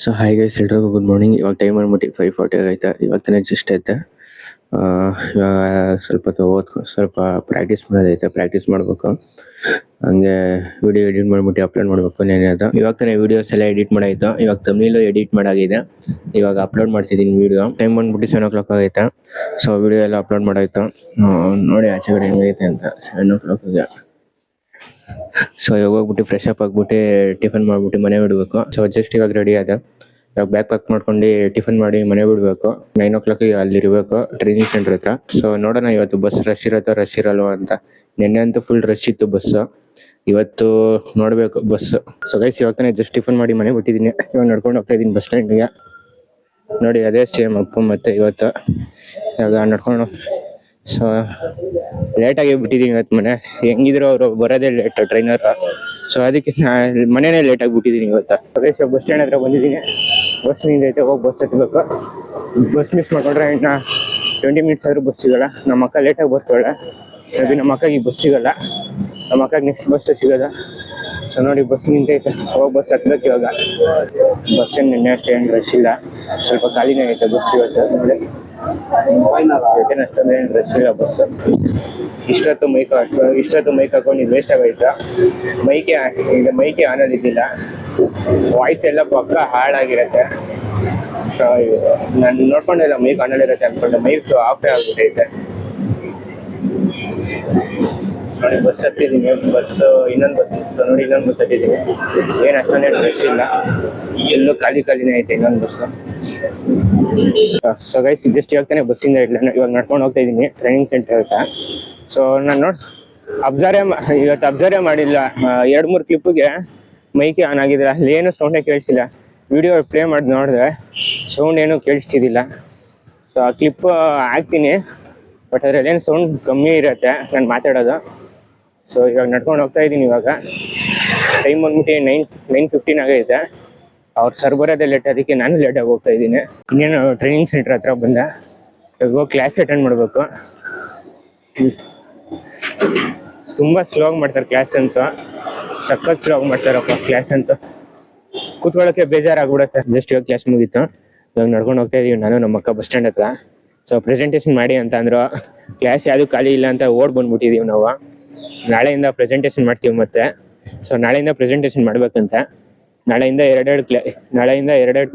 So hi guys, ಎಲ್ರಿಗೂ good morning. ಇವಾಗ time ಬಂದ್ಬಿಟ್ಟು 5:40 ಆಗೈತೆ. ಇವಾಗ ತಾನೇ ಜಸ್ಟ್ ಐತೆ. ಇವಾಗ ಸ್ವಲ್ಪ ಪ್ರಾಕ್ಟೀಸ್ ಮಾಡೋದೈತೆ, ಪ್ರಾಕ್ಟೀಸ್ ಮಾಡಬೇಕು. ಹಂಗೆ ವಿಡಿಯೋ ಎಡಿಟ್ ಮಾಡ್ಬಿಟ್ಟು ಅಪ್ಲೋಡ್ ಮಾಡಬೇಕು. ನೆನೆದು ಇವಾಗ ತಾನೇ ವಿಡಿಯೋಸ್ ಎಲ್ಲ ಎಡಿಟ್ ಮಾಡಾಯ್ತು. ಇವಾಗ ತಮಿಳು ಎಡಿಟ್ ಮಾಡಾಗಿದೆ. ಇವಾಗ ಅಪ್ಲೋಡ್ ಮಾಡ್ತಿದ್ದೀನಿ ವಿಡಿಯೋ. ಟೈಮ್ ಬಂದ್ಬಿಟ್ಟು 7 o'clock ಆಗೈತೆ. ಸೊ ವಿಡಿಯೋ ಎಲ್ಲ ಅಪ್ಲೋಡ್ ಮಾಡಾಯ್ತು. ನೋಡಿ ಆಚೆ ಕಡೆ ಹೆಂಗೈತೆ ಅಂತ. 7 o'clock ಇದೆ. ಸೊ ಇವಾಗ ಹೋಗ್ಬಿಟ್ಟು ಫ್ರೆಶ್ ಅಪ್ ಆಗ್ಬಿಟ್ಟು ಟಿಫನ್ ಮಾಡ್ಬಿಟ್ಟು ಮನೆ ಬಿಡ್ಬೇಕು. ಸೊ ಜಸ್ಟ್ ಇವಾಗ ರೆಡಿ ಆದ. ಇವಾಗ ಬ್ಯಾಗ್ ಪ್ಯಾಕ್ ಮಾಡ್ಕೊಂಡು ಟಿಫನ್ ಮಾಡಿ ಮನೆ ಬಿಡ್ಬೇಕು. 9 o'clock ಅಲ್ಲಿ ಇರಬೇಕು ಟ್ರೈನಿಂಗ್ ಸೆಂಟರ್ ಹತ್ರ. ಸೊ ನೋಡೋಣ ಇವತ್ತು ಬಸ್ ರಶ್ ಇರತ್ತೋ ರಶ್ ಇರಲ್ವಾ ಅಂತ. ನಿನ್ನೆ ಅಂತೂ ಫುಲ್ ರಶ್ ಇತ್ತು ಬಸ್. ಇವತ್ತು ನೋಡ್ಬೇಕು ಬಸ್. ಸೊ ಗೈಸ್, ಇವಾಗ ತಾನೇ ಜಸ್ಟ್ ಟಿಫನ್ ಮಾಡಿ ಮನೆ ಬಿಟ್ಟಿದ್ದೀನಿ. ಇವಾಗ ನಡ್ಕೊಂಡು ಹೋಗ್ತಾ ಇದ್ದೀನಿ ಬಸ್ ಸ್ಟ್ಯಾಂಡ್ಗೆ. ನೋಡಿ ಅದೇ ಸೇಮ್ ಅಪ್ಪ ಮತ್ತೆ ಇವತ್ತು ಇವಾಗ ನಡ್ಕೊಂಡು. ಸೊ ಲೇಟಾಗಿ ಬಿಟ್ಟಿದ್ದೀನಿ ಇವತ್ತು ಮನೆ. ಹೆಂಗಿದ್ರು ಅವರು ಬರೋದೇ ಲೇಟ್ ಟ್ರೈನರ್. ಸೊ ಅದಕ್ಕೆ ಮನೆನೇ ಲೇಟಾಗಿ ಬಿಟ್ಟಿದ್ದೀನಿ ಇವತ್ತು. ಅದೇ ಬಸ್ ಸ್ಟ್ಯಾಂಡ್ ಹತ್ರ ಬಂದಿದ್ದೀನಿ. ಬಸ್ ನಿಂದೈತೆ, ಹೋಗಿ ಬಸ್ ಹತ್ಬೇಕು. ಬಸ್ ಮಿಸ್ ಮಾಡ್ಕೊಂಡ್ರೆ ಇನ್ನು 20 minutes ಆದರೂ ಬಸ್ ಸಿಗೋಲ್ಲ. ನಮ್ಮ ಅಕ್ಕ ಲೇಟಾಗಿ ಬರ್ತಾಳೆ. ಮೇಬಿ ನಮ್ಮ ಅಕ್ಕಗೆ ಈ ಬಸ್ ಸಿಗೋಲ್ಲ. ನಮ್ಮ ಅಕ್ಕಗೆ ನೆಕ್ಸ್ಟ್ ಬಸ್ ಸಿಗೋದ. ಸೊ ನೋಡಿ ಬಸ್ ನಿಂತೈತೆ, ಹೋಗಿ ಬಸ್ ಹತ್ಬೇಕು ಇವಾಗ. ಬಸ್ ಏನು ನಿನ್ನೆ ಅಷ್ಟೇ ಏನು ರಶ್ ಇಲ್ಲ, ಸ್ವಲ್ಪ ಖಾಲಿನೇ ಐತೆ ಬಸ್ ಇವತ್ತು. ನೋಡಿ ಅಷ್ಟೊಂದು ಏನು ರಶ್ ಇಲ್ಲ ಬಸ್. ಇಷ್ಟೊತ್ತು ಮೈಕ್ ಹಾಕೊಂಡು ವೇಸ್ಟ್ ಆಗೋಯ್ತು. ಮೈಕೆ ಆನಲ್ಲಿ ಇದ್ದಿಲ್ಲ. ವಾಯ್ಸ್ ಎಲ್ಲ ಪಕ್ಕ ಹಾಳಾಗಿರುತ್ತೆ. ನಾನು ನೋಡ್ಕೊಂಡಿಲ್ಲ ಮೈಕ್ ಆನಲ್ಲಿರುತ್ತೆ ಅಂದ್ಕೊಂಡು ಮೈಕ್ ಆಫೇ ಆಗ್ಬಿಟ್ಟೈತೆ. ನೋಡಿ ಬಸ್ ಹತ್ತಿದ್ದೀನಿ. ಇನ್ನೊಂದು ಬಸ್ ಹತ್ತಿದ್ದೀನಿ. ಏನು ಅಷ್ಟೊಂದೇನು ರಶ್ ಇಲ್ಲ, ಎಲ್ಲೂ ಖಾಲಿನೇ ಐತೆ ಇನ್ನೊಂದು ಬಸ್. ಸೊ ಗೈಸ್, ಜಸ್ಟ್ ಇವಾಗ ಬಸ್ಸಿಂದ ಇವಾಗ ನಡ್ಕೊಂಡು ಹೋಗ್ತಾ ಇದ್ದೀನಿ ಟ್ರೈನಿಂಗ್ ಸೆಂಟರ್ ಅಂತ. ಸೊ ನಾನು ಇವತ್ತು ಅಬ್ಸರ್ವೇ ಮಾಡಿಲ್ಲ. 2-3 ಕ್ಲಿಪ್ಪಿಗೆ ಮೈಕೆ ಆನ್ ಆಗಿದ್ರೆ ಅಲ್ಲಿ ಏನು ಸೌಂಡೇ ಕೇಳಿಸಿಲ್ಲ. ವಿಡಿಯೋ ಪ್ಲೇ ಮಾಡಿ ನೋಡಿದ್ರೆ ಸೌಂಡ್ ಏನೂ ಕೇಳಿಸ್ತಿದ್ದಿಲ್ಲ. ಸೊ ಆ ಕ್ಲಿಪ್ ಹಾಕ್ತೀನಿ, ಬಟ್ ಅದ್ರಲ್ಲಿ ಏನು ಸೌಂಡ್ ಕಮ್ಮಿ ಇರುತ್ತೆ ನಾನು ಮಾತಾಡೋದು. ಸೊ ಇವಾಗ ನಡ್ಕೊಂಡು ಹೋಗ್ತಾ ಇದ್ದೀನಿ. ಇವಾಗ ಟೈಮ್ ಬಂದ್ಬಿಟ್ಟು 9:15 ಆಗೈತೆ. ಅವ್ರು ಸರ್ ಬರೋದೇ ಲೇಟ್, ಅದಕ್ಕೆ ನಾನು ಲೇಟಾಗಿ ಹೋಗ್ತಾ ಇದ್ದೀನಿ. ಇನ್ನೇನು ಟ್ರೈನಿಂಗ್ ಸೆಂಟರ್ ಹತ್ರ ಬಂದೆ. ಇವಾಗ ಹೋಗಿ ಕ್ಲಾಸ್ ಅಟೆಂಡ್ ಮಾಡಬೇಕು. ತುಂಬ ಸ್ಲೋ ಮಾಡ್ತಾರೆ ಕ್ಲಾಸ್ ಅಂತ, ಸಖತ್ ಸ್ಲೋ ಮಾಡ್ತಾರಪ್ಪ ಕ್ಲಾಸ್ ಅಂತ. ಕೂತ್ಕೊಳ್ಳೋಕ್ಕೆ ಬೇಜಾರಾಗ್ಬಿಡುತ್ತೆ. ಜಸ್ಟ್ ಇವಾಗ ಕ್ಲಾಸ್ ಮುಗೀತು. ಇವಾಗ ನಡ್ಕೊಂಡು ಹೋಗ್ತಾ ಇದೀವಿ ನಾನು ನಮ್ಮ ಅಕ್ಕ ಬಸ್ ಸ್ಟ್ಯಾಂಡ್ ಹತ್ರ. ಸೊ ಪ್ರೆಸೆಂಟೇಷನ್ ಮಾಡಿ ಅಂತ ಅಂದರು. ಕ್ಲಾಸ್ ಯಾವುದು ಖಾಲಿ ಇಲ್ಲ ಅಂತ ಬಂದ್ಬಿಟ್ಟಿದೀವಿ ನಾವು. ನಾಳೆಯಿಂದ ಪ್ರೆಸೆಂಟೇಷನ್ ಮಾಡ್ತೀವಿ ಮತ್ತೆ. ಸೊ ನಾಳೆಯಿಂದ ಪ್ರೆಸೆಂಟೇಷನ್ ಮಾಡ್ಬೇಕಂತ. ನಾಳೆಯಿಂದ ಎರಡೆರಡು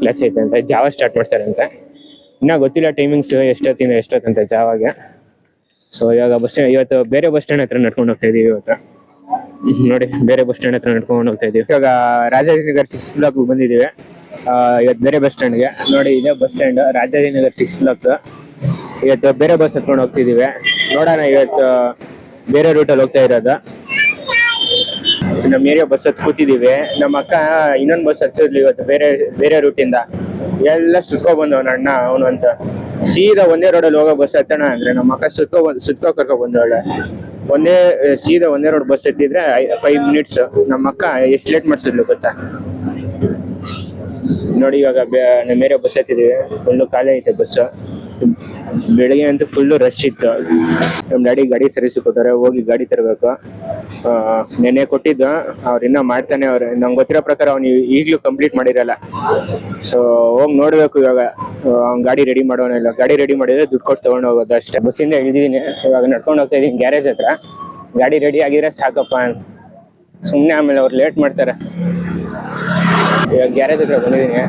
ಕ್ಲಾಸ್ ಐತೆ ಅಂತ. ಜಾವ ಸ್ಟಾರ್ಟ್ ಮಾಡ್ತಾರೆ ಅಂತ. ಇನ್ನೂ ಗೊತ್ತಿಲ್ಲ ಟೈಮಿಂಗ್ಸ್ ಎಷ್ಟೊತ್ತಿಂದ ಎಷ್ಟೊತ್ತಂತೆ ಜಾವಾಗೆ. ಸೊ ಇವಾಗ ಇವತ್ತು ಬೇರೆ ಬಸ್ ಸ್ಟ್ಯಾಂಡ್ ಹತ್ರ ನಡ್ಕೊಂಡು ಹೋಗ್ತಾ ಇದೀವಿ. ಇವತ್ತು ನೋಡಿ ಬೇರೆ ಬಸ್ ಸ್ಟ್ಯಾಂಡ್ ಹತ್ರ ನಡ್ಕೊಂಡು ಹೋಗ್ತಾ ಇದೀವಿ. ಇವಾಗ ರಾಜಾಜಿನಗರ್ 6 ಬ್ಲಾಕ್ ಬಂದಿದ್ದೀವಿ. ಇವತ್ತು ಬೇರೆ ಬಸ್ ಸ್ಟ್ಯಾಂಡ್ಗೆ. ನೋಡಿ ಇದೇ ಬಸ್ ಸ್ಟ್ಯಾಂಡ್, ರಾಜಾಜಿನಗರ್ 6 ಬ್ಲಾಕ್. ಇವತ್ತು ಬೇರೆ ಬಸ್ ಹತ್ಕೊಂಡು ಹೋಗ್ತಿದೀವಿ. ನೋಡೋಣ, ಇವತ್ತು ಬೇರೆ ರೂಟಲ್ಲಿ ಹೋಗ್ತಾ ಇರೋದು. ನಮ್ಮ ಏರಿಯಾ ಬಸ್ ಹತ್ತು ಕೂತಿದ್ದೀವಿ. ನಮ್ಮ ಅಕ್ಕ ಇನ್ನೊಂದು ಬಸ್ ಹತ್ಸಿದ್ಲು ಇವತ್ತು ಬೇರೆ ರೂಟಿಂದ. ಎಲ್ಲ ಸುತ್ಕೊ ಬಂದವನ ಅಣ್ಣ ಅವನು ಅಂತ. ಸೀದಾ ಒಂದೇ ರೋಡಲ್ಲಿ ಹೋಗೋ ಬಸ್ ಹತ್ತೋಣ ಅಂದ್ರೆ ನಮ್ಮ ಅಕ್ಕ ಸುತ್ಕೊ ಕರ್ಕೊ ಬಂದವಳೆ. ಸೀದಾ ಒಂದೇ ರೋಡ್ ಬಸ್ ಹತ್ತಿದ್ರೆ 5 minutes. ನಮ್ಮ ಅಕ್ಕ ಎಷ್ಟು ಲೇಟ್ ಮಾಡ್ಸಿದ್ಲು ಗೊತ್ತಾ. ನೋಡಿ ಇವಾಗ ನಮ್ಮ ಏರಿಯಾ ಬಸ್ ಹತ್ತಿದ್ದೀವಿ. ಫುಲ್ಲು ಖಾಲಿ ಐತೆ ಬಸ್. ಬೆಳಿಗ್ಗೆ ಅಂತೂ ಫುಲ್ಲು ರಶ್ ಇತ್ತು. ನಮ್ಮ ಡ್ಯಾಡಿ ಗಾಡಿ ಸರ್ವಿಸ್ ಕೊಟ್ಟಾರೆ, ಹೋಗಿ ಗಾಡಿ ತರಬೇಕು. ನೆನ್ನೆ ಕೊಟ್ಟಿದ್ದು, ಅವ್ರು ಇನ್ನೂ ಮಾಡ್ತಾನೆ ಅವ್ರೆ. ನಂಗೆ ಗೊತ್ತಿರೋ ಪ್ರಕಾರ ಅವ್ನು ಈಗಲೂ ಕಂಪ್ಲೀಟ್ ಮಾಡಿರಲ್ಲ. ಸೊ ಹೋಗಿ ನೋಡ್ಬೇಕು ಇವಾಗ ಅವ್ನು ಗಾಡಿ ರೆಡಿ ಮಾಡೋನಿಲ್ಲ. ಗಾಡಿ ರೆಡಿ ಮಾಡಿದ್ರೆ ದುಡ್ಡು ಕೊಟ್ಟು ತೊಗೊಂಡು ಹೋಗೋದು ಅಷ್ಟೇ. ಬಸ್ಸಿಂದ ಇಳಿದಿದ್ದೀನಿ, ಇವಾಗ ನಡ್ಕೊಂಡು ಹೋಗ್ತಾ ಇದ್ದೀನಿ ಗ್ಯಾರೇಜ್ ಹತ್ರ. ಗಾಡಿ ರೆಡಿ ಆಗಿದ್ರೆ ಸಾಕಪ್ಪ, ಸುಮ್ಮನೆ ಆಮೇಲೆ ಅವ್ರು ಲೇಟ್ ಮಾಡ್ತಾರೆ. ಇವಾಗ ಗ್ಯಾರೇಜ್ ಹತ್ರ ಬಂದಿದ್ದೀನಿ.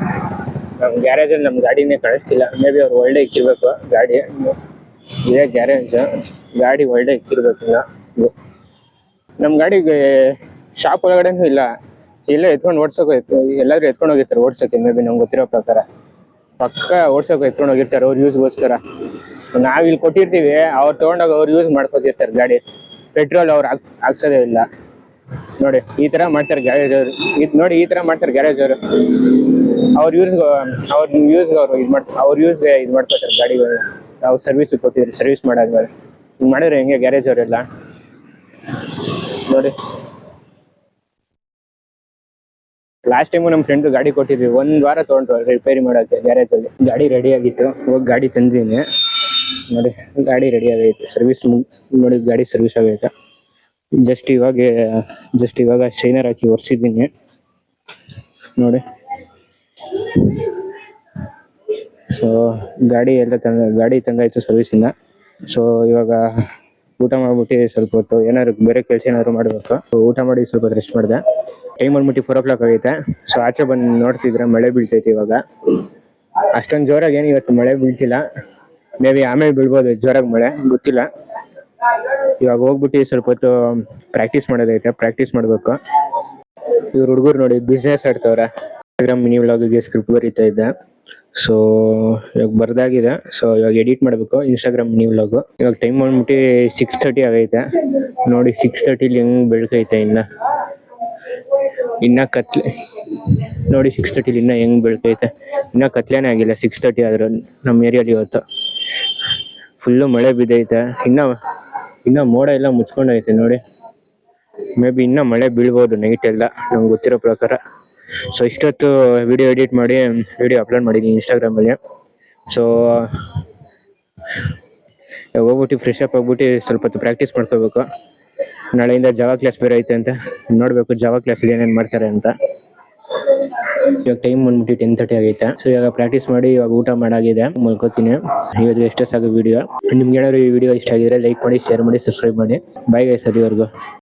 ನಮ್ಮ ಗ್ಯಾರೇಜಲ್ಲಿ ನಮ್ಮ ಗಾಡಿನೇ ಕಳಿಸ್ತಿಲ್ಲ. ಮೇ ಬಿ ಅವ್ರು ಒಳ್ಳೆ ಇಕ್ಕಿರ್ಬೇಕು ಗಾಡಿ. ಇದೇ ಗ್ಯಾರೇಜ್, ಗಾಡಿ ಒಳ್ಳೆ ಇಕ್ಕಿರ್ಬೇಕು. ನಮ್ಮ ಗಾಡಿಗೆ ಶಾಪ್ ಒಳಗಡೆನೂ ಇಲ್ಲ. ಎಲ್ಲ ಎತ್ಕೊಂಡು ಎಲ್ಲಾದ್ರೂ ಎತ್ಕೊಂಡು ಹೋಗಿರ್ತಾರೆ ಓಡ್ಸೋಕ್ಕೆ. ಮೇ ಬಿ ನಮ್ಗೆ ಗೊತ್ತಿರೋ ಪ್ರಕಾರ ಪಕ್ಕ ಓಡ್ಸೋಕೆ ಎತ್ಕೊಂಡು ಹೋಗಿರ್ತಾರೆ ಅವ್ರ ಯೂಸ್ಗೋಸ್ಕರ. ನಾವು ಇಲ್ಲಿ ಕೊಟ್ಟಿರ್ತೀವಿ, ಅವ್ರು ತೊಗೊಂಡೋಗಿ ಅವ್ರು ಯೂಸ್ ಮಾಡ್ಕೊತಿರ್ತಾರೆ ಗಾಡಿ. ಪೆಟ್ರೋಲ್ ಅವ್ರು ಹಾಕ್ಸೋದೇ ಇಲ್ಲ. ನೋಡಿ ಈ ಥರ ಮಾಡ್ತಾರೆ ಗ್ಯಾರೇಜ್ ಅವರು. ಈ ಥರ ಮಾಡ್ತಾರೆ ಗ್ಯಾರೇಜ್ ಅವರು. ಅವ್ರ ಯೂಸ್ಗೆ ಇದು ಮಾಡ್ಕೊತಾರೆ ಗಾಡಿಗಳು. ನಾವು ಸರ್ವಿಸ್ ಕೊಟ್ಟಿದ್ರಿ, ಸರ್ವಿಸ್ ಮಾಡಾದ್ಮೇಲೆ ಹಿಂಗೆ ಮಾಡಿದ್ರೆ ಹೆಂಗೆ ಗ್ಯಾರೇಜ್ ಅವರೆಲ್ಲ. ನೋಡಿ ಲಾಸ್ಟ್ ಟೈಮು ನಮ್ಮ ಫ್ರೆಂಡ್ ಗಾಡಿ ಕೊಟ್ಟಿದ್ವಿ. 1 ವಾರ ತೊಗೊಂಡ್ರು ರಿಪೇರಿ ಮಾಡೋಕ್ಕೆ ಗ್ಯಾರೇಜಲ್ಲಿ. ಗಾಡಿ ರೆಡಿ ಆಗಿತ್ತು, ಹೋಗಿ ಗಾಡಿ ತಂದಿದ್ದೀನಿ. ನೋಡಿ ಗಾಡಿ ರೆಡಿ ಆಗೈತೆ, ಸರ್ವಿಸ್ ನೋಡಿ ಗಾಡಿ ಸರ್ವಿಸ್ ಆಗೈತೆ. ಜಸ್ಟ್ ಇವಾಗ ಶೈನರ್ ಹಾಕಿ ಒರೆಸಿದ್ದೀನಿ ನೋಡಿ. ಸೊ ಗಾಡಿ ತಂದಾಯ್ತು ಸರ್ವಿಸಿಂದ. ಸೊ ಇವಾಗ ಊಟ ಮಾಡ್ಬಿಟ್ಟು ಸ್ವಲ್ಪ ಹೊತ್ತು ಏನಾದ್ರು ಬೇರೆ ಕೆಲಸ ಏನಾದ್ರು ಮಾಡ್ಬೇಕು. ಊಟ ಮಾಡಿ ಸ್ವಲ್ಪ ಹೊತ್ತು ರೆಸ್ಟ್ ಮಾಡಿದೆ. ಟೈಮ್ ಬಂದ್ಬಿಟ್ಟು 4 o'clock ಆಗೈತೆ. ಸೊ ಆಚೆ ಬಂದು ನೋಡ್ತಿದ್ರೆ ಮಳೆ ಬೀಳ್ತೈತೆ ಇವಾಗ. ಅಷ್ಟೊಂದು ಜೋರಾಗಿ ಏನು ಇವತ್ತು ಮಳೆ ಬೀಳ್ತಿಲ್ಲ. ಮೇ ಬಿ ಆಮೇಲೆ ಬೀಳ್ಬೋದು ಜೋರಾಗಿ ಮಳೆ, ಗೊತ್ತಿಲ್ಲ. ಇವಾಗ ಹೋಗ್ಬಿಟ್ಟು ಸ್ವಲ್ಪ ಹೊತ್ತು ಪ್ರಾಕ್ಟೀಸ್ ಮಾಡೋದೈತೆ, ಪ್ರಾಕ್ಟೀಸ್ ಮಾಡ್ಬೇಕು. ಇವ್ರು ಹುಡುಗರು ನೋಡಿ ಬಿಸ್ನೆಸ್ ಆಡ್ತವ್ರೆ. ಇನ್ಸ್ಟಾಗ್ರಾಮ್ ಮಿನಿ ವ್ಲಾಗ್ಗೆ ಸ್ಕ್ರಿಪ್ಟ್ ಬರೀತಾ ಇದ್ದೆ. ಸೊ ಇವಾಗ ಬರ್ದಾಗಿದೆ. ಸೊ ಇವಾಗ ಎಡಿಟ್ ಮಾಡಬೇಕು ಇನ್ಸ್ಟಾಗ್ರಾಮ್ ಮಿನಿ ವ್ಲಾಗ್. ಇವಾಗ ಟೈಮ್ ಬಂದ್ಬಿಟ್ಟು 6:30 ಆಗೈತೆ. ನೋಡಿ 6:30 ಹೆಂಗ್ ಬೆಳ್ಕೈತೆ ಇನ್ನ ಕತ್ಲೆ. ನೋಡಿ 6:30 ಇನ್ನ ಹೆಂಗ್ ಬೆಳ್ಕೈತೆ. ಇನ್ನ ಕತ್ಲೇನೇ ಆಗಿಲ್ಲ 6:30 ಆದ್ರೂ ನಮ್ಮ ಏರಿಯಾಲಿ ಇವತ್ತು ಫುಲ್ಲು ಮಳೆ ಬಿದ್ದೈತೆ. ಇನ್ನ ಮೋಡ ಎಲ್ಲ ಮುಚ್ಕೊಂಡೈತೆ ನೋಡಿ. ಮೇ ಬಿ ಇನ್ನ ಮಳೆ ಬೀಳ್ಬೋದು ನೈಟ್ ಎಲ್ಲ, ನಮ್ಗೆ ಗೊತ್ತಿರೋ ಪ್ರಕಾರ. ಸೊ ಇಷ್ಟೊತ್ತು ವಿಡಿಯೋ ಎಡಿಟ್ ಮಾಡಿ ವಿಡಿಯೋ ಅಪ್ಲೋಡ್ ಮಾಡಿದ್ದೀನಿ ಇನ್ಸ್ಟಾಗ್ರಾಮಲ್ಲಿ. ಸೊ ಹೋಗ್ಬಿಟ್ಟು ಫ್ರೆಶ್ ಅಪ್ ಆಗ್ಬಿಟ್ಟು ಸ್ವಲ್ಪ ಹೊತ್ತು ಪ್ರಾಕ್ಟೀಸ್ ಮಾಡ್ಕೋಬೇಕು. ನಾಳೆಯಿಂದ ಜಾವಾ ಕ್ಲಾಸ್ ಬೇರೆ ಐತೆ ಅಂತ ನೋಡ್ಬೇಕು, ಜಾವಾ ಕ್ಲಾಸಲ್ಲಿ ಏನೇನು ಮಾಡ್ತಾರೆ ಅಂತ. ಇವಾಗ ಟೈಮ್ ಬಂದ್ಬಿಟ್ಟು 10:30 ಆಗೈತೆ. ಸೊ ಇವಾಗ ಪ್ರಾಕ್ಟೀಸ್ ಮಾಡಿ ಇವಾಗ ಊಟ ಮಾಡಾಗಿದೆ, ಮಲ್ಕೋತೀನಿ. ಇವತ್ತು ಎಷ್ಟೇ ಸಾಕು ವಿಡಿಯೋ. ನಿಮ್ಗೆ ಏನಾದ್ರು ಈ ವಿಡಿಯೋ ಇಷ್ಟ ಆಗಿದ್ರೆ ಲೈಕ್ ಮಾಡಿ, ಶೇರ್ ಮಾಡಿ, ಸಬ್ಸ್ಕ್ರೈಬ್ ಮಾಡಿ. ಬಾಯ್ ಗೈಸ್, ಅಲ್ಲಿವರೆಗೂ.